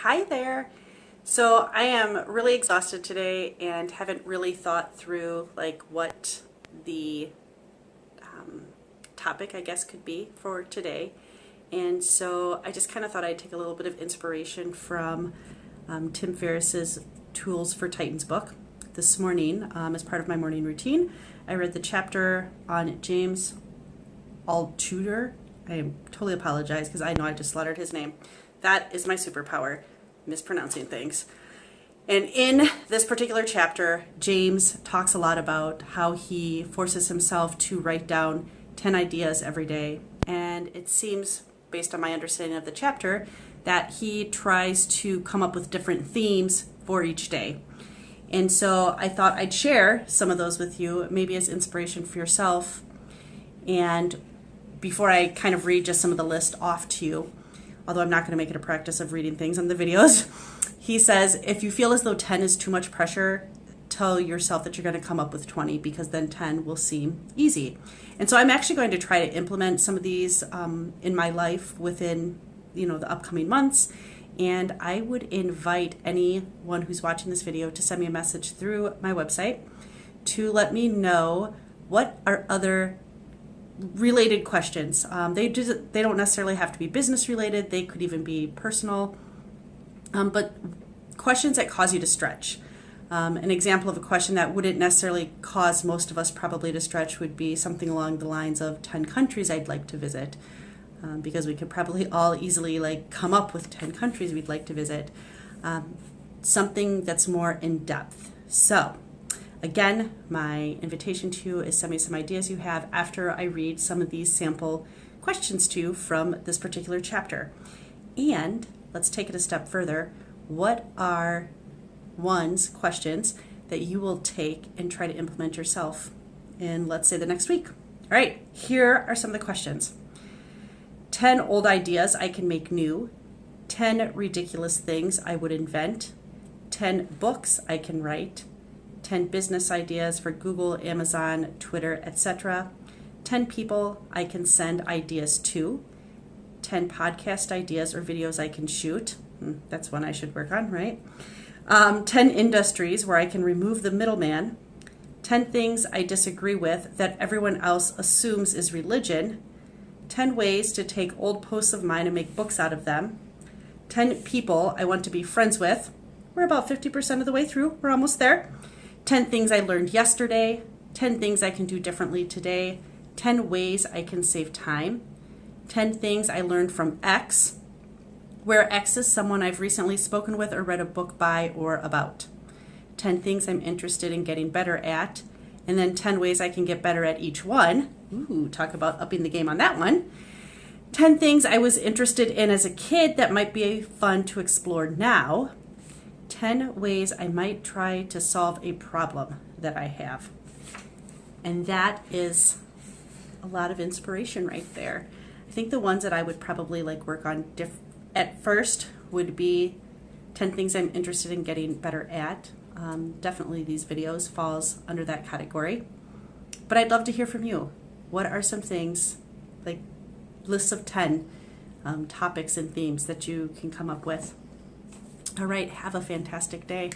Hi there. So I am really exhausted today and haven't really thought through like what the topic I guess could be for today. And so I just kind of thought I'd take a little bit of inspiration from Tim Ferriss's Tools for Titans book. This morning, as part of my morning routine, I read the chapter on James Altucher. I totally apologize because I know I just slaughtered his name. That is my superpower, mispronouncing things. And in this particular chapter, James talks a lot about how he forces himself to write down 10 ideas every day. And it seems, based on my understanding of the chapter, that he tries to come up with different themes for each day. And so I thought I'd share some of those with you, maybe as inspiration for yourself. And before I kind of read just some of the list off to you, although I'm not going to make it a practice of reading things on the videos, he says, if you feel as though 10 is too much pressure, tell yourself that you're going to come up with 20 because then 10 will seem easy. And so I'm actually going to try to implement some of these in my life within, the upcoming months. And I would invite anyone who's watching this video to send me a message through my website to let me know what are other related questions. They don't necessarily have to be business related. They could even be personal, but questions that cause you to stretch. An example of a question that wouldn't necessarily cause most of us probably to stretch would be something along the lines of 10 countries I'd like to visit, because we could probably all easily come up with 10 countries we'd like to visit. Something that's more in depth. So again, my invitation to you is send me some ideas you have after I read some of these sample questions to you from this particular chapter. And let's take it a step further. What are questions that you will take and try to implement yourself in, let's say, the next week? All right, here are some of the questions. 10 old ideas I can make new. 10 ridiculous things I would invent. 10 books I can write. 10 business ideas for Google, Amazon, Twitter, etc. 10 people I can send ideas to. 10 podcast ideas or videos I can shoot. That's one I should work on, right? 10 industries where I can remove the middleman. 10 things I disagree with that everyone else assumes is religion. 10 ways to take old posts of mine and make books out of them. 10 people I want to be friends with. We're about 50% of the way through. We're almost there. 10 things I learned yesterday. 10 things I can do differently today. 10 ways I can save time. 10 things I learned from X, where X is someone I've recently spoken with or read a book by or about. 10 things I'm interested in getting better at. And then 10 ways I can get better at each one. Ooh, talk about upping the game on that one. 10 things I was interested in as a kid that might be fun to explore now. 10 ways I might try to solve a problem that I have. And that is a lot of inspiration right there. I think the ones that I would probably work on at first would be 10 things I'm interested in getting better at. Definitely these videos falls under that category. But I'd love to hear from you. What are some things, lists of 10 topics and themes that you can come up with? All right, have a fantastic day.